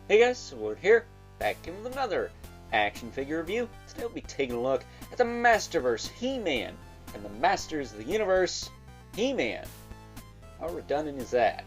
Hey guys, Ward here, back in with another action figure review. Today we'll be taking a look at the Masterverse He-Man and the Masters of the Universe He-Man. How redundant is that?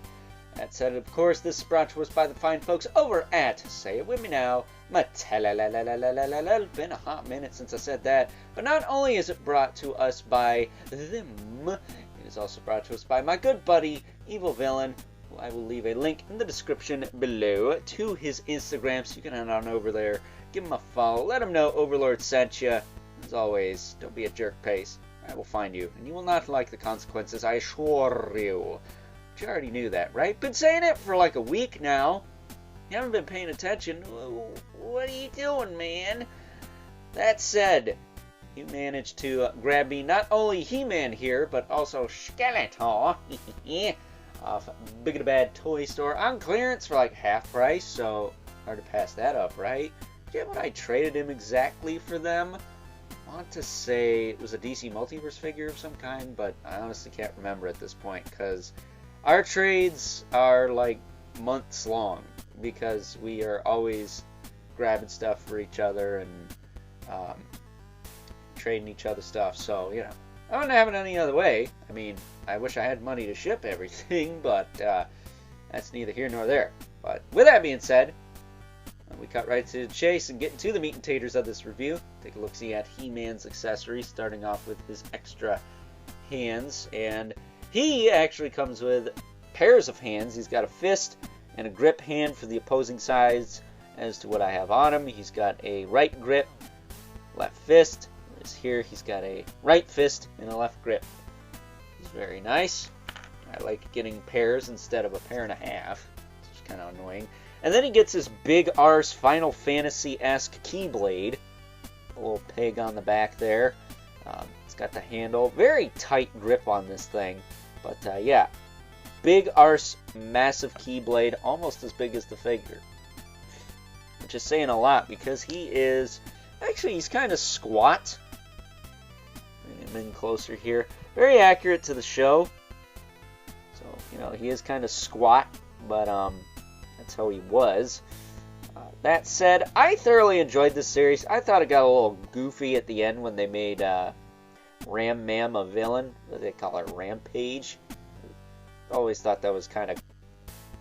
That said, of course, this is brought to us by the fine folks over at, say it with me now, Mattel. Been a hot minute since I said that, but not only is it brought to us by them, it is also brought to us by my good buddy, Evil Villain. I will leave a link in the description below to his Instagram, so you can head on over there, give him a follow, let him know Overlord sent you. As always, don't be a jerk face. I will find you, and you will not like the consequences, I assure you. But you already knew that, right? Been saying it for like a week now. You haven't been paying attention. What are you doing, man? That said, you managed to grab me not only He-Man here, but also Skeletor. Off Big and Bad Toy Store on clearance for like half price, so hard to pass that up, right? Forget what I traded him exactly for them. I want to say it was a DC Multiverse figure of some kind, but I honestly can't remember at this point because our trades are like months long because we are always grabbing stuff for each other and trading each other stuff, so you know. I wouldn't have it any other way. I mean, I wish I had money to ship everything, but that's neither here nor there. But with that being said, we cut right to the chase and get into the meat and taters of this review. Take a look-see at He-Man's accessories, starting off with his extra hands. And he actually comes with pairs of hands. He's got a fist and a grip hand for the opposing sides as to what I have on him. He's got a right grip, left fist. Here he's got a right fist and a left grip. It's very nice. I like getting pairs instead of a pair and a half, which is kind of annoying. And then he gets his big arse Final Fantasy-esque Keyblade. A little peg on the back there. It's got the handle. Very tight grip on this thing. But yeah, big arse, massive Keyblade, almost as big as the figure. Which is saying a lot because he is... Actually, he's kind of squat. Bring him in closer here. Very accurate to the show. So, you know, he is kind of squat, but that's how he was. That said, I thoroughly enjoyed this series. I thought it got a little goofy at the end when they made Ram Mam a villain. What do they call her? Rampage? Always thought that was kind of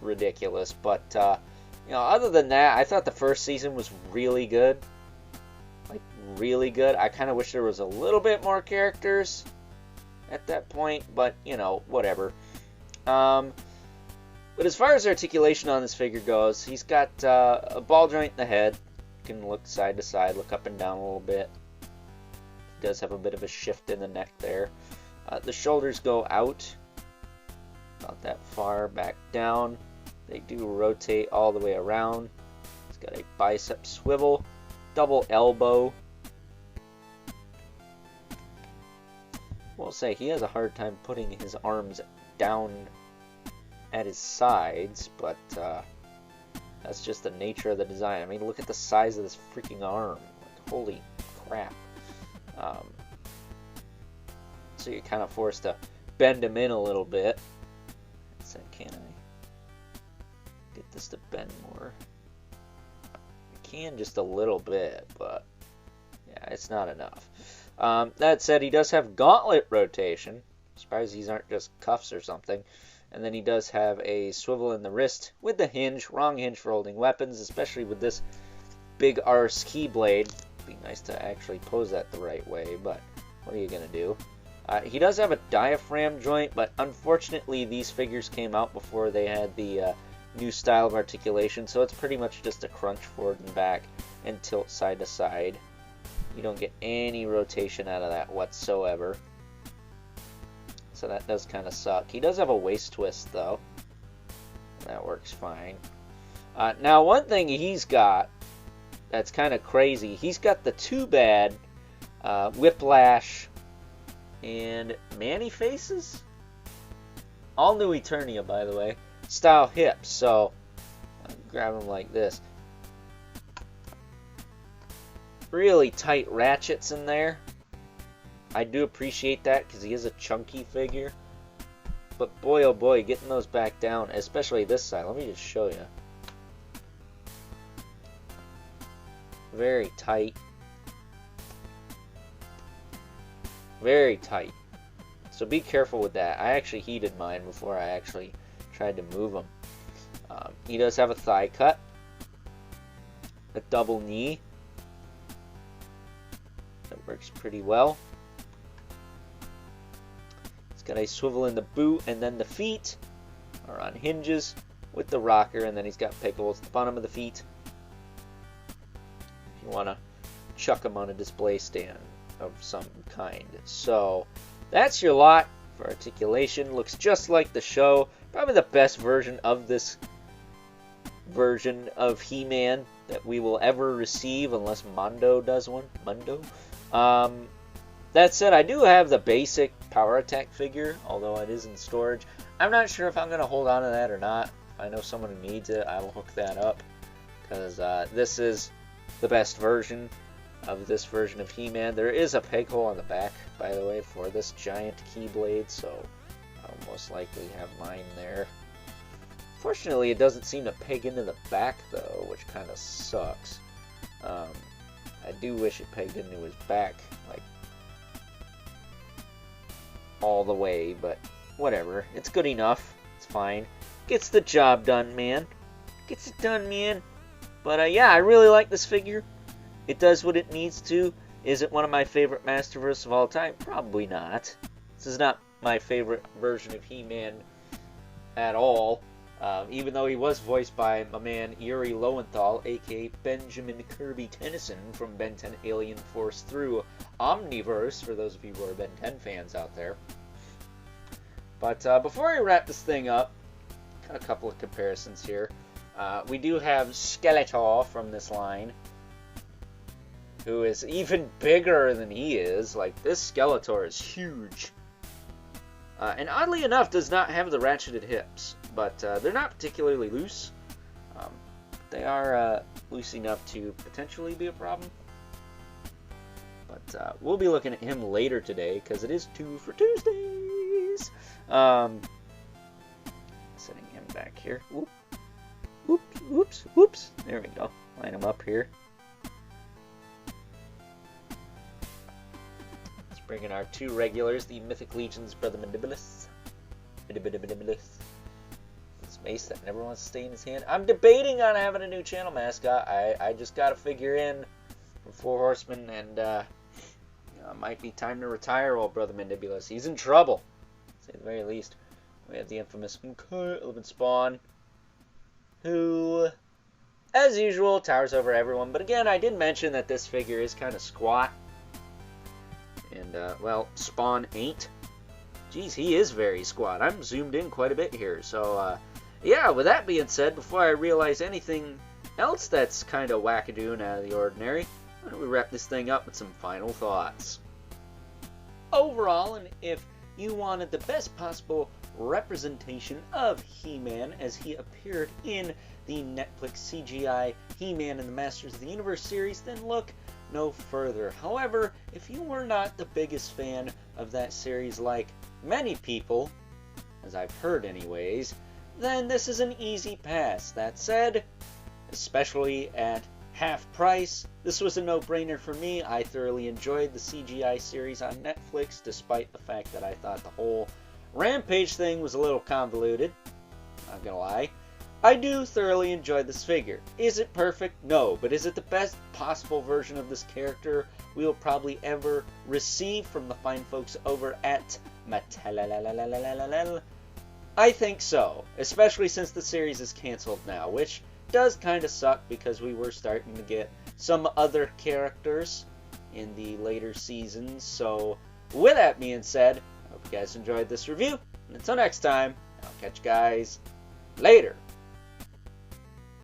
ridiculous. But, you know, other than that, I thought the first season was really good. Like, really good. I kind of wish there was a little bit more characters at that point, but, you know, whatever. But as far as articulation on this figure goes, he's got a ball joint in the head. You can look side to side, look up and down a little bit. He does have a bit of a shift in the neck there. The shoulders go out about that far, back down. They do rotate all the way around. He's got a bicep swivel. Double elbow. We'll say he has a hard time putting his arms down at his sides, but that's just the nature of the design. I mean, look at the size of this freaking arm. Like, holy crap. So you're kind of forced to bend him in a little bit. So can I get this to bend more? Can just a little bit, but yeah, it's not enough. That said, he does have gauntlet rotation. I'm surprised these aren't just cuffs or something. And then he does have a swivel in the wrist with the hinge. Wrong hinge for holding weapons, especially with this big arse Keyblade. It'd be nice to actually pose that the right way, but what are you gonna do? He does have a diaphragm joint, but unfortunately these figures came out before they had the new style of articulation, so it's pretty much just a crunch forward and back and tilt side to side. You don't get any rotation out of that whatsoever, so that does kind of suck. He does have a waist twist though. That works fine. Now one thing he's got that's kind of crazy, he's got the Too Bad, Whiplash, and Manny Faces? All New Eternia, by the way. Style hips, so grab them like this. Really tight ratchets in there. I do appreciate that because he is a chunky figure. But boy oh boy, getting those back down, especially this side. Let me just show you. very tight. Very tight. So be careful with that. I actually heated mine before I actually tried to move him. He does have a thigh cut, a double knee. That works pretty well. It's got a swivel in the boot, and then the feet are on hinges with the rocker, and then he's got peg holes at the bottom of the feet. If you want to chuck him on a display stand of some kind. So that's your lot for articulation. Looks just like the show. Probably the best version of this version of He-Man that we will ever receive, unless Mondo does one. Mondo. That said, I do have the basic Power Attack figure, although it is in storage. I'm not sure if I'm going to hold on to that or not. If I know someone who needs it, I will hook that up, because this is the best version of this version of He-Man. There is a peg hole on the back, by the way, for this giant Keyblade, so I'll most likely have mine there. Fortunately, it doesn't seem to peg into the back, though, which kind of sucks. I do wish it pegged into his back, like, all the way, but whatever. It's good enough. It's fine. Gets the job done, man. Gets it done, man. But, yeah, I really like this figure. It does what it needs to. Is it one of my favorite Masterverse of all time? Probably not. This is not my favorite version of He-Man at all. Even though he was voiced by my man Yuri Lowenthal, aka Benjamin Kirby Tennyson from Ben 10 Alien Force through Omniverse, for those of you who are Ben 10 fans out there. But before I wrap this thing up, got a couple of comparisons here. We do have Skeletor from this line, who is even bigger than he is. Like, this Skeletor is huge. And oddly enough, does not have the ratcheted hips. But they're not particularly loose. They are loose enough to potentially be a problem. But we'll be looking at him later today, because it is 2 for Tuesdays. Setting him back here. Whoop. Whoops, whoops, whoops. There we go. Line him up here. Let's bring in our 2 regulars, the Mythic Legion's Brother Mandibulus. This mace that never wants to stay in his hand. I'm debating on having a new channel mascot. I just got to figure in from 4 Horsemen, and it might be time to retire old Brother Mandibulus. He's in trouble, to say the very least. We have the infamous Elephant Spawn, who, as usual, towers over everyone. But again, I did mention that this figure is kind of squat. And, well, Spawn ain't. Geez, he is very squat. I'm zoomed in quite a bit here. So, yeah, with that being said, before I realize anything else that's kind of wackadoo and out of the ordinary, why don't we wrap this thing up with some final thoughts. Overall, and if you wanted the best possible representation of He-Man as he appeared in the Netflix CGI He-Man and the Masters of the Universe series, then look no further. However, if you were not the biggest fan of that series like many people, as I've heard anyways, then this is an easy pass. That said, especially at half price, this was a no-brainer for me. I thoroughly enjoyed the CGI series on Netflix, despite the fact that I thought the whole Rampage thing was a little convoluted. Not gonna lie. I do thoroughly enjoy this figure. Is it perfect? No. But is it the best possible version of this character we will probably ever receive from the fine folks over at Mattel? I think so. Especially since the series is canceled now, which does kind of suck because we were starting to get some other characters in the later seasons. So, with that being said, I hope you guys enjoyed this review. And until next time, I'll catch you guys later.